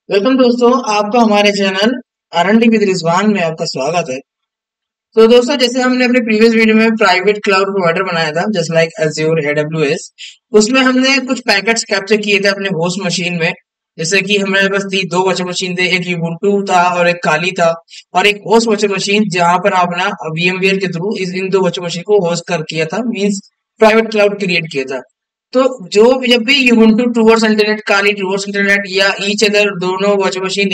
Welcome दोस्तों, आपका हमारे चैनल आरएनडी विद रिजवान में आपका स्वागत है। तो दोस्तों, जैसे हमने अपने प्रीवियस वीडियो में प्राइवेट क्लाउड प्रोवाइडर बनाया था जस्ट लाइक एज्योर एडब्ल्यूएस। उसमें हमने कुछ पैकेट्स कैप्चर किए थे अपने होस्ट मशीन में। जैसे कि हमारे पास थी दो वर्चुअल मशीन थे, एक यूबुंटू था और एक काली था, और एक होस्ट वर्चुअल मशीन जहां पर अपना वीएमवेयर के थ्रू इन दो वर्चुअल मशीन को होस्ट कर किया था, मींस प्राइवेट क्लाउड क्रिएट किया था। तो जो जब भी यूबुंटू टूवर्ड्स इंटरनेट, काली टूवर्ड्स इंटरनेट, या ईच अदर दोनों वर्चुअल मशीन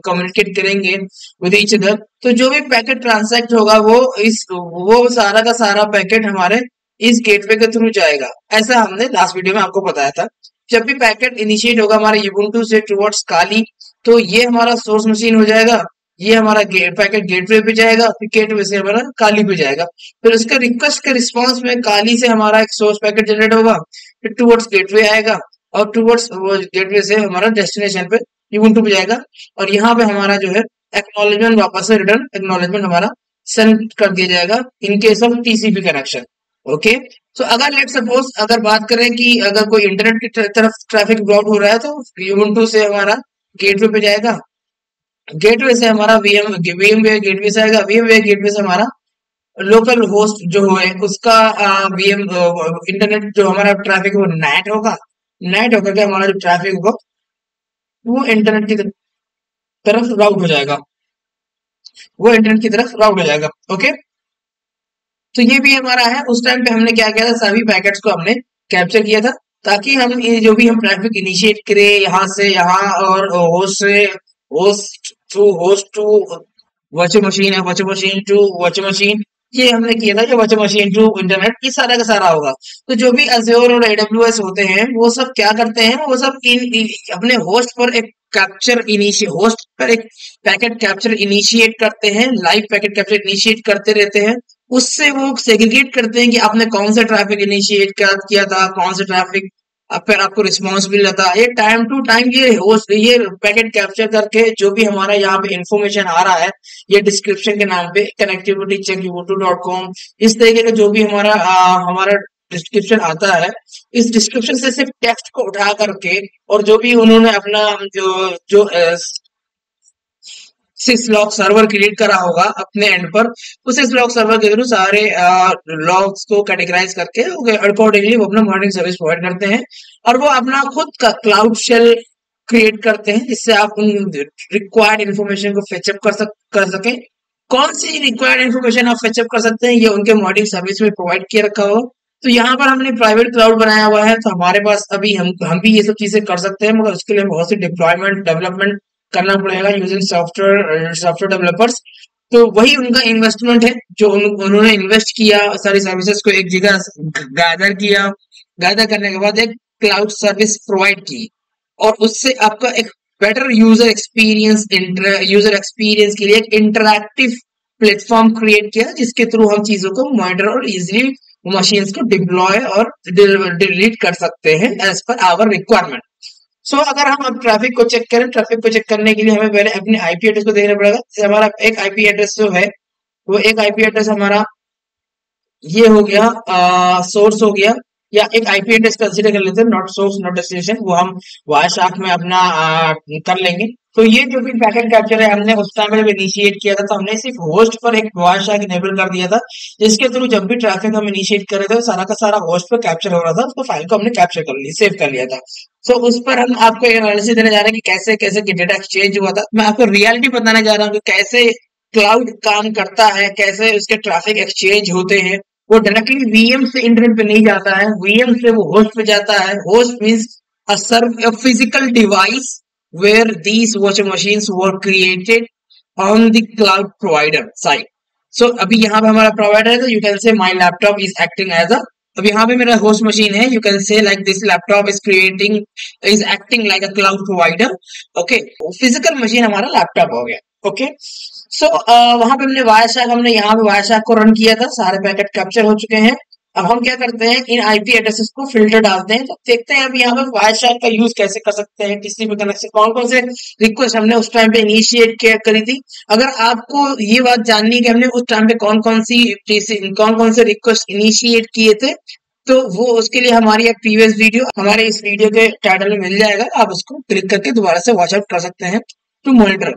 कम्युनिकेट करेंगे विद ईच अदर, तो जो भी पैकेट ट्रांसैक्ट होगा वो सारा का सारा पैकेट हमारे इस गेटवे के थ्रू जाएगा। ऐसा हमने लास्ट वीडियो में आपको बताया था। जब भी पैकेट इनिशिएट होगा हमारे यूबुंटू से टुवर्ड्स काली, तो ये हमारा सोर्स मशीन हो जाएगा, ये हमारा पैकेट गेटवे पे जाएगा, फिर गेटवे से हमारा काली पे जाएगा। फिर उसके रिक्वेस्ट के रिस्पॉन्स में काली से हमारा एक सोर्स पैकेट जनरेट होगा, फिर टुवर्ड्स गेटवे आएगा, और टुवर्ड्स गेटवे से हमारा डेस्टिनेशन पे यूबुंटू पे जाएगा। और यहाँ पे हमारा जो है एक्नॉलेजमेंट, वापस से रिटर्न एक्नॉलेजमेंट हमारा सेंड कर दिया जाएगा in case of TCP connection. Okay, तो अगर लेट सपोज अगर बात करें कि अगर कोई इंटरनेट की तरफ ट्रैफिक ब्लॉक हो रहा है, तो यूबुंटू से हमारा गेटवे पे जाएगा, गेटवे से हमारा वीएमवेयर गेटवे से आएगा, वीएमवेयर गेटवे से हमारा लोकल होस्ट जो है उसका वीएम इंटरनेट जो हमारा ट्रैफिक वो नेट होगा, नेट होकर के हमारा जो ट्रैफिक होगा वो इंटरनेट की तरफ राउट हो जाएगा, वो इंटरनेट की तरफ राउट हो जाएगा। ओके, तो ये भी हमारा है। उस टाइम पे हमने क्या किया था, सभी पैकेट्स को हमने कैप्चर किया था, ताकि हम ये जो भी हम ट्रैफिक इनिशिएट करें यहाँ से यहाँ, और होस्ट टू वर्चुअल मशीन है, virtual machine to virtual machine, ये हमने किया था। जो वर्चुअल मशीन टू इंटरनेट, ये सारा का सारा होगा। तो जो भी अज़्योर और एडब्ल्यूएस होते हैं वो सब क्या करते हैं, वो सब अपने होस्ट पर एक कैप्चर इनिशिएट, होस्ट पर एक पैकेट कैप्चर इनिशिएट करते हैं, लाइव पैकेट कैप्चर इनिशिएट करते रहते हैं। उससे वो सेग्रीगेट करते हैं कि आपने कौन सा ट्रैफिक इनिशिएट किया था, कौन सा ट्रैफिक फिर आपको रिस्पॉन्स मिल रहा था। ये टाइम टू टाइम ये पैकेट कैप्चर करके जो भी हमारा यहाँ पे इंफॉर्मेशन आ रहा है, ये डिस्क्रिप्शन के नाम पे कनेक्टिविटी चेक यूबुंटू.com, इस तरीके का जो भी हमारा डिस्क्रिप्शन आता है, इस डिस्क्रिप्शन से सिर्फ टेक्स्ट को उठा करके, और जो भी उन्होंने अपना जो जो सिसलॉग सर्वर क्रिएट करा होगा अपने एंड पर, उस सिसलॉग सर्वर के थ्रू सारे लॉग्स को कैटेगराइज करके अकॉर्डिंगली वो अपना मॉनिटरिंग सर्विस प्रोवाइड करते हैं। और वो अपना खुद का क्लाउड शेल क्रिएट करते हैं, जिससे आप उन रिक्वायर्ड इन्फॉर्मेशन को फेचअप कर सकें। कौन सी रिक्वायर्ड इन्फॉर्मेशन आप फेचअप कर सकते हैं, ये उनके मॉनिटरिंग सर्विस में प्रोवाइड किया रखा होगा। तो यहाँ पर हमने प्राइवेट क्लाउड बनाया हुआ है, तो हमारे पास अभी हम भी ये सब चीजें कर सकते हैं, मगर उसके लिए बहुत सी डिप्लॉयमेंट डेवलपमेंट करना पड़ेगा यूजिंग सॉफ्टवेयर डेवलपर्स। तो वही उनका इन्वेस्टमेंट है, जो उन्होंने इन्वेस्ट किया, सारी सर्विसेज को एक जगह गैदर किया, गैदर करने के बाद एक क्लाउड सर्विस प्रोवाइड की, और उससे आपका एक बेटर यूजर एक्सपीरियंस के लिए एक इंटरैक्टिव प्लेटफॉर्म क्रिएट किया, जिसके थ्रू हम चीजों को मॉनिटर और इजिली मशीन्स को डिप्लॉय और डिलीट कर सकते हैं एज पर आवर रिक्वायरमेंट। सो अगर हम अब ट्रैफिक को चेक करें, ट्रैफिक को चेक करने के लिए हमें पहले अपने आईपी एड्रेस को देखना पड़ेगा। जैसे हमारा एक आईपी एड्रेस जो है, वो एक आईपी एड्रेस हमारा ये हो गया, सोर्स हो गया, या एक आईपी एड्रेस कंसीडर कर लेते हैं, नॉट सोर्स नॉट डेस्टिनेशन, वो हम वायरशार्क में अपना कर लेंगे। तो ये जो भी पैकेट कैप्चर है, हमने उस टाइम में जब इनिशिएट किया था, तो हमने सिर्फ होस्ट पर एक वायरशार्क इनेबल कर दिया था, जिसके थ्रू जब भी ट्रैफिक हम इनिशिएट कर रहे थे, सारा का सारा होस्ट पर कैप्चर हो रहा था, उसको फाइल को हमने कैप्चर कर लिया, सेव कर लिया था। सो उस पर हम आपको एनालिसिस देने जा रहे हैं कि कैसे कैसे डेटा एक्सचेंज हुआ था। मैं आपको रियलिटी बताने जा रहा हूँ कि कैसे क्लाउड काम करता है, कैसे उसके ट्रैफिक एक्सचेंज होते हैं। वो डायरेक्टली वीएम से इंटरनेट पे नहीं जाता है, वीएम से वो होस्ट पे जाता है। Host means a physical device where these virtual machines were created on the cloud provider side. So अभी यहाँ पे हमारा प्रोवाइडर है, तो you can say my laptop is acting as a, अब यहाँ पे मेरा होस्ट मशीन है, you can say like this laptop is acting like a cloud provider. Okay, physical machine हमारा लैपटॉप हो गया। ओके, सो वहां पे हमने यहाँ पे वायरशार्क को रन किया था, सारे पैकेट कैप्चर हो चुके हैं। अब हम क्या करते हैं, इन आईपी एड्रेसेस को फिल्टर डालते हैं। तो देखते हैं अब यहाँ पे वायरशार्क का यूज कैसे कर सकते हैं, किसी भी कनेक्शन, कौन कौन से रिक्वेस्ट हमने उस टाइम पे इनिशिएट करी थी। अगर आपको ये बात जाननी है कि हमने उस टाइम पे कौन कौन से रिक्वेस्ट इनिशिएट किए थे, तो वो उसके लिए हमारी एक प्रीवियस वीडियो हमारे इस वीडियो के टाइटल में मिल जाएगा, आप उसको क्लिक करके दोबारा से वॉच आउट कर सकते हैं टू मॉनिटर।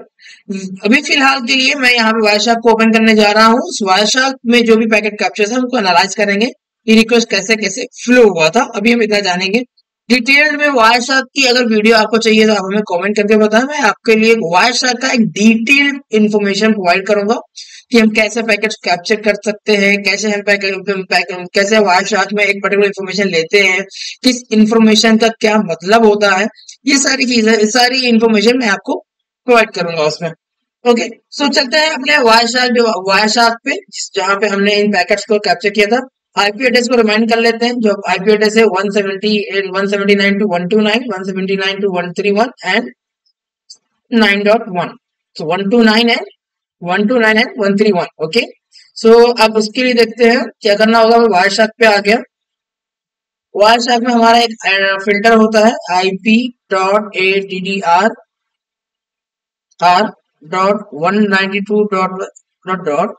अभी फिलहाल के लिए मैं यहाँ पे वायरशार्क को ओपन करने जा रहा हूँ। उस वायरशार्क में जो भी पैकेट कैप्चर है उनको एनालाइज करेंगे, ये रिक्वेस्ट कैसे कैसे फ्लो हुआ था, अभी हम इतना जानेंगे। डिटेल्ड में वायरशार्क की अगर वीडियो आपको चाहिए तो आप हमें कमेंट करके बताएं, मैं आपके लिए वायरशार्क का एक डिटेल्ड इंफॉर्मेशन प्रोवाइड करूंगा कि हम कैसे पैकेट्स कैप्चर कर सकते हैं, कैसे हम कैसे वायरशार्क में एक पर्टिकुलर इंफॉर्मेशन लेते हैं, किस इंफॉर्मेशन का क्या मतलब होता है, ये सारी चीजें, सारी इंफॉर्मेशन मैं आपको प्रोवाइड करूंगा उसमें। ओके, सो चलते हैं अपने वायरशार्क पे जहां पे हमने इन पैकेट्स को कैप्चर किया था। आईपी एड्रेस को रिमाइंड कर लेते हैं, जो आईपी एड्रेस है 179 two 129, 179 two 131 and 9.1। So 129 and 129 and 131। Okay, so अब उसके लिए देखते हैं क्या करना होगा। मैं वायरशार्क पे आ गया। वायरशार्क में हमारा एक फिल्टर होता है IP.ADDR.192.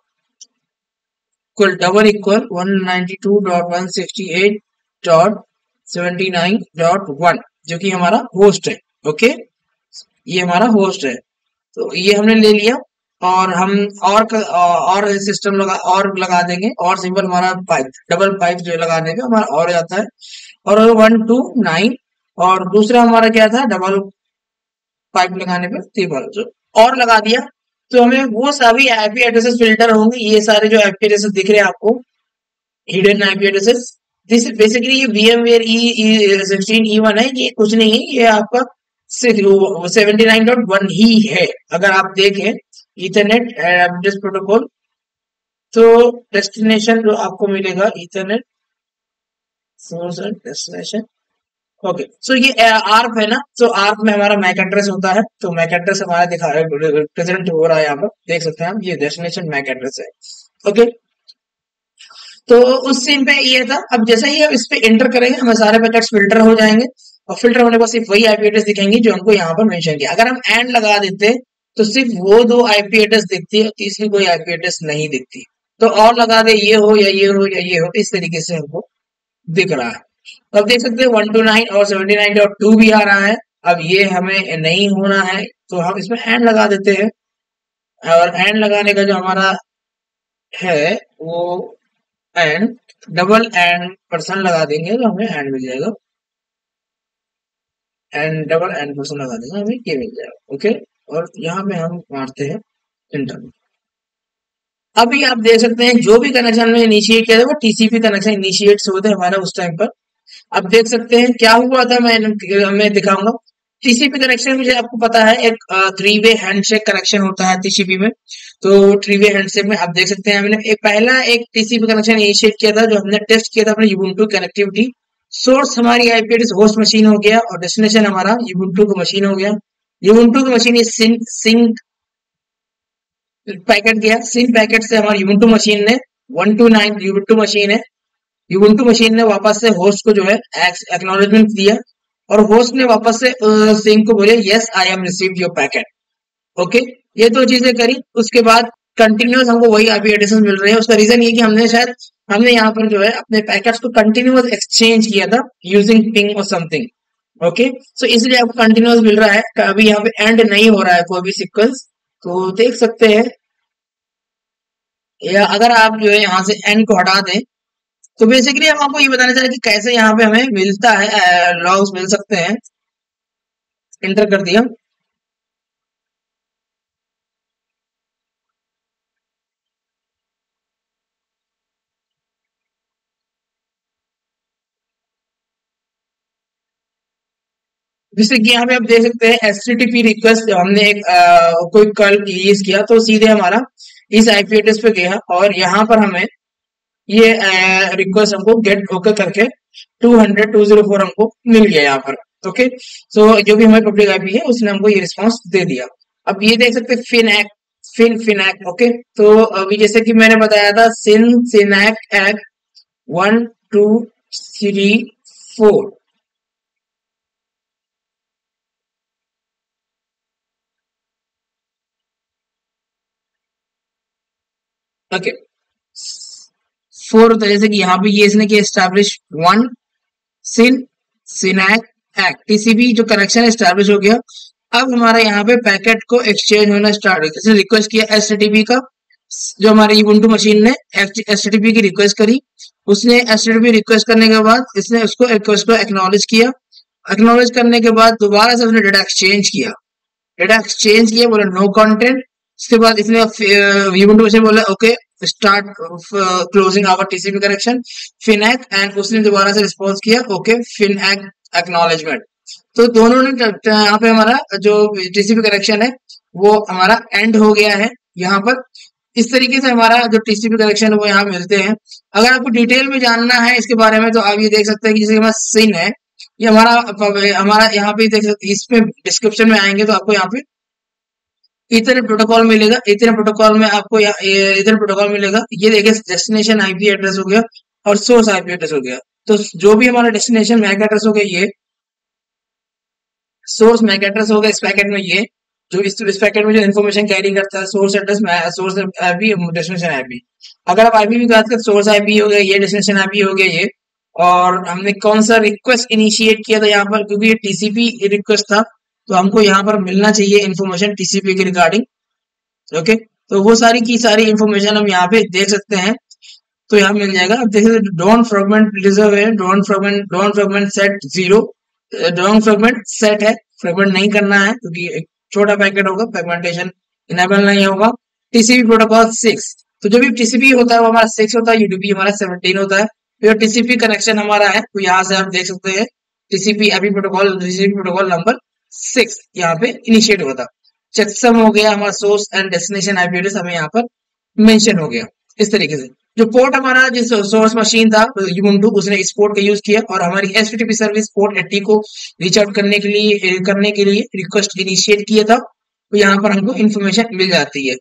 डबल इक्वल 192.168.79.1, जो कि हमारा होस्ट है। ओके, ये हमारा होस्ट है, तो ये हमने ले लिया। और हम और सिस्टम और लगा देंगे, और सिंपल हमारा पाइप, डबल पाइप जो लगाने पे हमारा और जाता है। और 129, और दूसरा हमारा क्या था, डबल पाइप लगाने पे ट्रिपल, जो और लगा दिया। तो हमें वो सभी आईपी एड्रेसेस फिल्टर होंगे, ये सारे जो आईपी एड्रेसेस दिख रहे हैं आपको, hidden IP addresses, this basically ये VMware E16E1 है, ये कुछ नहीं है, ये आपका 79.1 ही है। अगर आप देखें इथरनेट एड्रेस प्रोटोकॉल, तो डेस्टिनेशन जो आपको मिलेगा ethernet source and destination. Okay, so ये आर्प है ना, तो आर्प में हमारा मैक एड्रेस होता है, तो मैक एड्रेस हमारा दिखा प्रेजेंट हो रहा है यहाँ पर, देख सकते हैं आप, ये डेस्टिनेशन मैक एड्रेस है। ओके, तो उस सीन पे ये था। अब जैसे ही हम इस पे एंटर करेंगे हमें सारे पैकेट्स फिल्टर हो जाएंगे, और फिल्टर होने पर सिर्फ वही आईपी एड्रेस दिखेंगी जो हमको यहाँ पर मेंशन किया। अगर हम एंड लगा देते तो सिर्फ वो दो आईपी एड्रेस दिखती है, तीसरी कोई आईपी एड्रेस नहीं दिखती। तो और लगा दे, ये हो या ये हो या ये हो, इस तरीके से हमको दिख रहा है। तो अब देख सकते हैं 129 और 79.2 भी आ रहा है। अब ये हमें नहीं होना है, तो हम इसमें एंड लगा देते हैं, और एंड लगाने का जो हमारा है वो एंड, डबल एंड पर्सन लगा देंगे तो हमें एंड मिल जाएगा, एंड डबल एंड पर्सन लगा देंगे हमें ये मिल जाएगा। ओके, और यहाँ पे हम मारते हैं इंटर। अभी आप देख सकते हैं जो भी कनेक्शन में इनिशिएट किया था वो टीसीपी कनेक्शन इनिशिएट हुए थे हमारे उस टाइम पर। अब देख सकते हैं क्या हुआ था, मैं दिखाऊंगा। टीसीपी कनेक्शन मुझे आपको पता है एक थ्री वे हैंडशेक कनेक्शन होता है टीसीपी में। तो थ्री वे हैंडशेक में आप देख सकते हैं हमने पहला एक टीसीपी कनेक्शन इनिशिएट किया था, जो हमने टेस्ट किया था अपने यूबुंटू कनेक्टिविटी। सोर्स हमारी आईपी एड्रेस होस्ट मशीन हो गया, और डेस्टिनेशन हमारा यूबुंटू का मशीन हो गया। यूबुंटू की मशीन ये सिंक पैकेट गया, सिंक पैकेट से हमारी यूबुंटू मशीन ने 129 यूबुंटू मशीन है, यूबुंटू मशीन ने वापस से होस्ट को जो है एक्नॉलेजमेंट दिया, और होस्ट ने वापस से सिंक को बोले yes I am received your packet. Okay, ये दो चीजें करी। उसके बाद कंटिन्यूअस हमको वही आईपी एड्रेसेस मिल रहे हैं। उसका रीजन ये कि हमने यहाँ पर जो है अपने पैकेट्स को कंटिन्यूअस एक्सचेंज किया था यूजिंग पिंग और समथिंग। ओके, सो इसलिए आपको कंटिन्यूअस मिल रहा है, अभी यहाँ पे एंड नहीं हो रहा है कोई भी सीक्वेंस, तो देख सकते हैं। या अगर आप जो है यहाँ से एंड को हटा दें, तो बेसिकली हम आपको ये बताना चाह रहे हैं कि कैसे यहाँ पे हमें मिलता है, लॉग्स मिल सकते हैं। एंटर कर दिया। जैसे कि यहाँ पे आप देख सकते हैं HTTP रिक्वेस्ट, हमने एक कोई कल रिलीज किया तो सीधे हमारा इस आईपी एड्रेस पे गया, और यहाँ पर हमें ये रिक्वेस्ट हमको गेट ओके करके 200.204 हमको मिल गया यहाँ पर। ओके, सो जो भी हमारी पब्लिक आईपी है उसने हमको ये रिस्पॉन्स दे दिया। अब ये देख सकते हैं फिनएक। ओके, तो अभी जैसे कि मैंने बताया था सिनैक एक्ट 1 2 3 4। ओके, 4 होता है, जैसे कि यहाँ पे ये इसने किया एस्टैब्लिश वन सिन सिनैक एक्ट टीसीपी जो कनेक्शन एस्टैब्लिश हो गया। अब हमारा यहाँ पे पैकेट को एक्सचेंज होना स्टार्ट हो गया। इसने रिक्वेस्ट किया एचटीटीपी का, जो हमारी ubuntu मशीन ने एचटीटीपी की रिक्वेस्ट करी। उसने एचटीटीपी रिक्वेस्ट करने के बाद इसने उसको रिक्वेस्ट को एक्नॉलेज किया। एक्नॉलेज करने के बाद दोबारा से उसने डेटा एक्सचेंज किया। डेटा एक्सचेंज किया, बोला नो कंटेंट। उसके बाद इसने ubuntu मशीन बोला okay start closing our TCP connection FIN ACK, and उसने दोबारा से रिस्पॉन्स किया ओके फिनएक एक्नॉलेजमेंट। तो दोनों ने यहाँ पे हमारा जो टीसीपी कनेक्शन है वो हमारा एंड हो गया है यहाँ पर। इस तरीके से हमारा जो टीसीपी कनेक्शन है वो यहाँ मिलते हैं। अगर आपको डिटेल में जानना है इसके बारे में तो आप ये देख सकते हैं कि जैसे हमारा सिन है, ये हमारा यहाँ पे देख सकते, इसमें डिस्क्रिप्शन में आएंगे तो आपको यहाँ पे इथरनेट प्रोटोकॉल मिलेगा। इथरनेट प्रोटोकॉल में आपको इथरनेट प्रोटोकॉल मिलेगा। ये देखिए डेस्टिनेशन आईपी एड्रेस हो गया और सोर्स आईपी एड्रेस हो गया। तो जो भी हमारा डेस्टिनेशन मैक एड्रेस हो गया, ये सोर्स मैक एड्रेस हो गया इस पैकेट में। ये जो इस पैकेट में जो इन्फॉर्मेशन कैरी करता है source address, source IP, destination IP. अगर आप आईपी की बात करें, सोर्स आईपी हो गया ये, डेस्टिनेशन आईपी हो गया ये। और हमने कौन सा रिक्वेस्ट इनिशिएट किया था यहाँ पर, क्योंकि ये टीसीपी रिक्वेस्ट था तो हमको यहाँ पर मिलना चाहिए इन्फॉर्मेशन टीसीपी के रिगार्डिंग। ओके, तो वो सारी की सारी इन्फॉर्मेशन हम यहाँ पे देख सकते हैं। तो यहाँ मिल जाएगा। अब देख सकते डोंट फ्रेगमेंट रिजर्व है, don't fragment set 0, don't fragment set है, फ्रेगमेंट नहीं करना है क्योंकि एक छोटा पैकेट होगा, फ्रेगमेंटेशन इनेबल नहीं होगा। टीसीपी प्रोटोकॉल 6, तो जो भी टीसीपी होता है वो हमारा 6 होता है, यूडीपी हमारा 17 होता है। तो टीसीपी कनेक्शन हमारा है, तो यहाँ से आप देख सकते हैं टीसीपी प्रोटोकॉल नंबर 6 यहाँ पे इनिशिएट हुआ था। चेकसम हो गया, हमारा source and destination IP address हमें यहाँ पर मेंशन हो गया। इस तरीके से जो पोर्ट हमारा जिस सोर्स मशीन था ubuntu, उसने इस पोर्ट का यूज किया और हमारी एचटीटीपी सर्विस पोर्ट 80 को रीच आउट करने के लिए रिक्वेस्ट इनिशिएट किया था। तो यहाँ पर हमको इन्फॉर्मेशन मिल जाती है।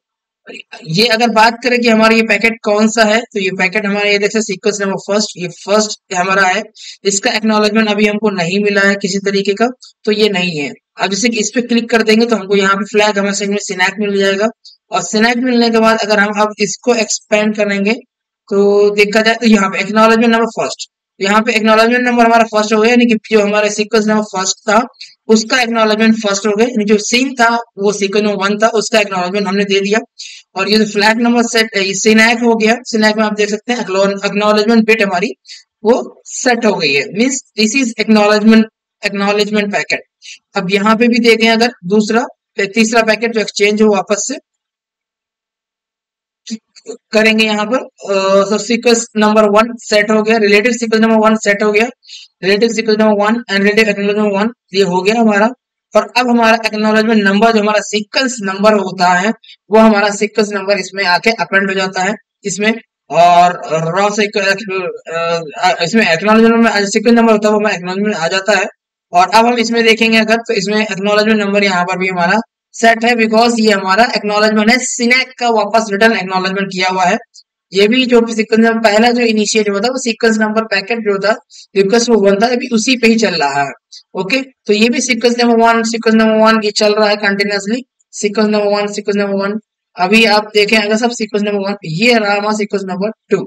ये अगर बात करें कि हमारा ये पैकेट कौन सा है, तो ये पैकेट हमारा ये देखिए सीक्वेंस नंबर फर्स्ट, ये फर्स्ट हमारा है। इसका एक्नॉलेजमेंट अभी हमको नहीं मिला है किसी तरीके का, तो ये नहीं है। अब जैसे कि इस पे क्लिक कर देंगे तो हमको यहाँ पे फ्लैग हमें सिनैक मिल जाएगा। और सिनैक मिलने के बाद अगर हम अब इसको एक्सपेंड करेंगे तो देखा जाए तो यहाँ पे एक्नॉलेजमेंट नंबर फर्स्ट, यहाँ पे एक्नॉलेजमेंट नंबर हमारा फर्स्ट हो गया, यानी कि जो हमारा सीक्वेंस नंबर फर्स्ट था उसका एक्नॉलेजमेंट फर्स्ट हो गया, यानी जो सीन था वो सीक्वेंस नंबर 1 था उसका एक्नॉलेजमेंट हमने दे दिया। और ये जो फ्लैग नंबर सेट सिनैक हो गया, सिनैक में आप देख सकते हैं एक्नॉलेजमेंट बिट हमारी वो सेट हो गई है, means this is acknowledgement packet. अब यहाँ पे भी देखें अगर तीसरा पैकेट जो एक्सचेंज हो वापस से करेंगे यहाँ पर, सीक्वेंस नंबर 1 सेट हो गया, रिलेटिव सीक्वेंस नंबर 1 सेट हो गया, relative sequence number 1 and relative acknowledgement 1 ये हो गया हमारा। और अब हमारा एक्नॉलेजमेंट नंबर जो हमारा सीक्वेंस नंबर होता है वो हमारा सीक्वेंस नंबर इसमें आके अपेंड हो जाता है इसमें। और रॉ इसमें एक्नॉलेजमेंट में सीक्वेंस नंबर होता है वो हमारा एक्नॉलेजमेंट आ जाता है। और अब हम इसमें देखेंगे अगर तो इसमें एक्नॉलेजमेंट नंबर यहाँ पर भी हमारा सेट है, बिकॉज ये हमारा एक्नॉलेजमेंट है सिनैक का वापस रिटर्न एक्नॉलेजमेंट किया हुआ है। ये भी जो सीक्वेंस नंबर पहला जो इनिशिएट हुआ था वो सीक्वेंस नंबर पैकेट जो था रिक्वेस्ट वो 1 था, अभी उसी पे ही चल रहा है। ओके, तो ये भी सीक्वेंस नंबर 1 ये चल रहा है कंटिन्यूअसली। सीक्वेंस नंबर 1 अभी आप देखें अगर सब सीक्वेंस नंबर 1 ये रहा हमारा सीक्वेंस नंबर 2।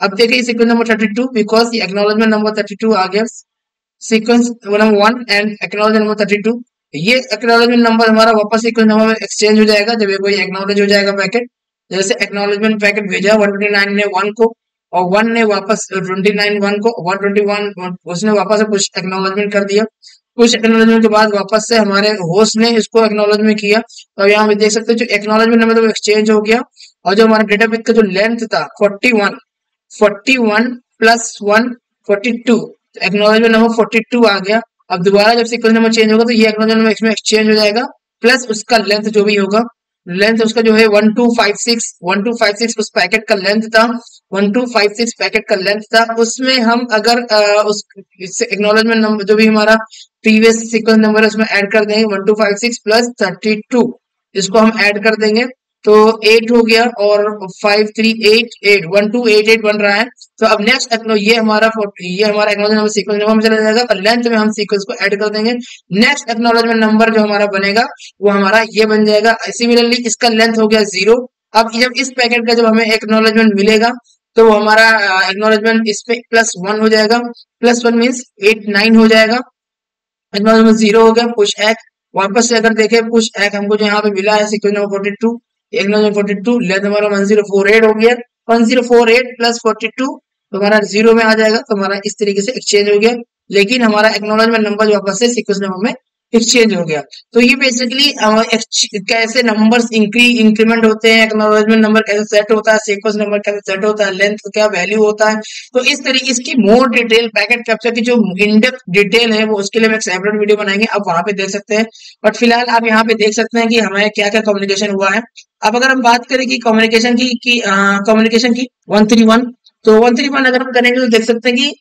अब देखिए सीक्वेंस नंबर 32 बिकॉज ये एक्नॉलेजमेंट नंबर 32 आ गया sequence number 1 and acknowledgement number 32। ये एक्नॉलेजमेंट नंबर हमारा वापस सीक्वेंस नंबर में एक्सचेंज हो जाएगा जब ये कोई एक्नॉलेज हो जाएगा पैकेट। जैसे एक्नॉलेजमेंट पैकेट भेजा 129 ने 1 को और 1 ने वापस 29 1 को 121 उसने वापस से पुश एक्नॉलेजमेंट कर दिया। पुश एक्नॉलेजमेंट के बाद वापस से हमारे होस्ट ने इसको एक्नॉलेजमेंट किया। तो यहाँ पे देख सकते हैं जो एक्नॉलेजमेंट नंबर तो एक्सचेंज हो गया और जो हमारा डेटाबेस का जो लेंथ था 41 प्लस 1 42, एक्नॉलेजमेंट नंबर 42 आ गया। अब दोबारा जब सीक्वेंस नंबर चेंज होगा तो ये एक्नॉलेजमेंट नंबर इसमें एक्सचेंज हो जाएगा प्लस उसका लेंथ जो भी होगा, लेंथ उसका जो है 1256 उस पैकेट का लेंथ था, 1256 पैकेट का लेंथ था। उसमें हम अगर उस एक्नॉलेजमेंट नंबर जो भी हमारा प्रीवियस सीक्वेंस नंबर है उसमें ऐड कर देंगे 1256 प्लस 32, इसको हम ऐड कर देंगे तो 8 हो गया और 5388 1288 बन रहा है। तो अब नेक्स्ट ये हमारा एक्नॉलेजमेंट नंबर सीक्वेंस नंबर में चला जाएगा और लेंथ में हम सीक्वेंस को ऐड कर देंगे। नेक्स्ट एक्नॉलेजमेंट नंबर जो हमारा बनेगा वो हमारा ये बन जाएगा। सिमिलरली इसका लेंथ हो गया 0। अब जब इस पैकेट का जब हमें एक्नॉलेजमेंट मिलेगा तो वो हमारा एक्नॉलेजमेंट इस पे +1 हो जाएगा। +1 मीन्स 8 9 हो जाएगा। एक्नॉलेजमेंट 0 हो गया। पुश एक वापस से अगर देखें, पुश एक हमको जो यहाँ पे मिला है सीक्वेंस नंबर 42, एक्नॉलेजमेंट 42 लेंथ हमारा 1048 हो गया। 1048 प्लस 42 तो हमारा 0 में आ जाएगा। तो हमारा इस तरीके से एक्सचेंज हो गया, लेकिन हमारा एक्नॉलेजमेंट नंबर जो वापस से सीक्वेंस नंबर में एक्सचेंज हो गया। तो ये बेसिकली कैसे नंबर्स इंक्रीमेंट होते हैं, एक्नॉलेजमेंट नंबर कैसे सेट होता है, सीक्वेंस नंबर कैसे सेट होता है, लेंथ का क्या वैल्यू होता है। तो इस तरीके इसकी मोर डिटेल पैकेट कैप्चर की जो इन डेप्थ डिटेल है वो उसके लिए हम एक सेपरेट वीडियो बनाएंगे, आप वहां पे देख सकते हैं। बट फिलहाल आप यहाँ पे देख सकते हैं कि हमारे क्या क्या कम्युनिकेशन हुआ है। अब अगर हम बात करें कि कम्युनिकेशन की कम्युनिकेशन की 131, तो 131 अगर हम करेंगे तो देख सकते हैं कि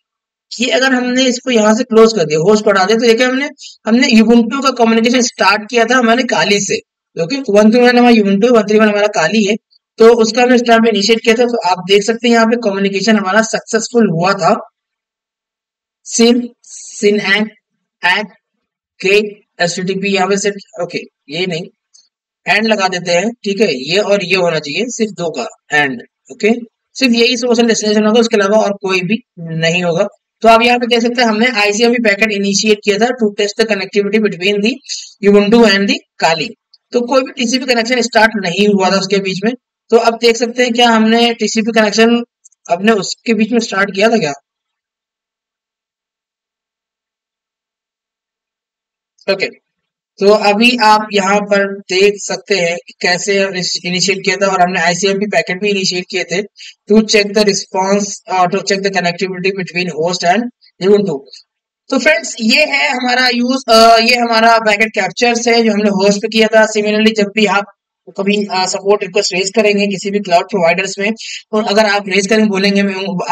ये अगर हमने इसको यहाँ से क्लोज कर दिया, होस्ट बढ़ा दिया, तो देखिए हमने हमने यूबुंटू का कम्युनिकेशन स्टार्ट किया था हमारे काली से। ओके, 131 हमारा यूबुंटू, 131 हमारा काली है। तो उसका हमने स्टार्ट में इनिशिएट किया था। तो आप देख सकते हैं यहाँ पे कम्युनिकेशन हमारा सक्सेसफुल हुआ था। सिन सिन एंड के एचटीटीपी यहाँ पे से। ओके, ये नहीं, एंड लगा देते हैं, ठीक है। ये और ये होना चाहिए, सिर्फ दो का एंड। ओके, सिर्फ यही सोर्स एंड डेस्टिनेशन होगा, उसके अलावा और कोई भी नहीं होगा। तो आप यहाँ पे कह सकते हैं हमने आईसीएमपी पैकेट इनिशिएट किया था to test the connectivity between the Ubuntu and the Kali. तो कोई भी टीसीपी कनेक्शन स्टार्ट नहीं हुआ था उसके बीच में। तो अब देख सकते हैं क्या हमने टीसीपी कनेक्शन अपने उसके बीच में स्टार्ट किया था क्या? ओके, तो अभी आप यहाँ पर देख सकते हैं कि कैसे इनिशिएट किया था, और हमने आईसीएमपी पैकेट भी इनिशिएट किए थे to check the response, to check the connectivity between host and Ubuntu. तो फ्रेंड्स ये है हमारा ये हमारा पैकेट कैप्चर्स है जो हमने होस्ट पे किया था। सिमिलरली जब भी आप कभी सपोर्ट रिक्वेस्ट रेज करेंगे किसी भी क्लाउड प्रोवाइडर्स में, तो अगर आप रेज करेंगे, बोलेंगे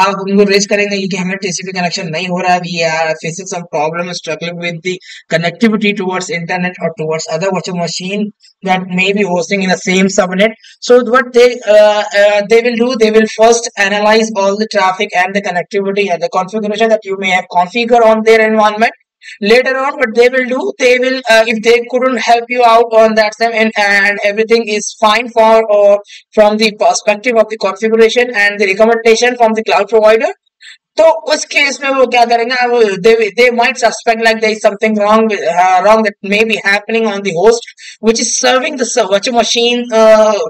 आप उनको रेज करेंगे कि हमें टीसीपी कनेक्शन नहीं हो रहा है, we are facing some problem struggling with the connectivity towards internet or towards other virtual machine that may be hosting in the same subnet. So what they will do, they will first analyze all the traffic and the connectivity and the configuration that you may have configured on their environment. Later on, what they will do, they will if they couldn't help you out on that time, and everything is fine for from the perspective of the configuration and the recommendation from the cloud provider, तो उस case में वो क्या करेंगे, वो they might suspect like there is something wrong that may be happening on the host which is serving the virtual machine,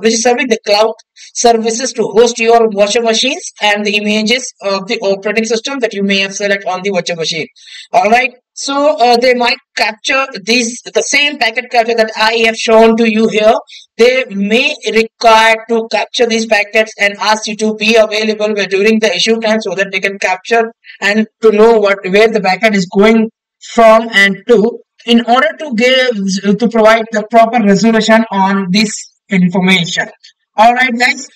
which is serving the cloud services to host your virtual machines and the images of the operating system that you may have select on the virtual machine. All right, so they might capture these the same packet capture that I have shown to you here. They may require to capture these packets and ask you to be available during the issue time so that they can capture and to know where the packet is going from and to, in order to provide the proper resolution on this information. All right, guys.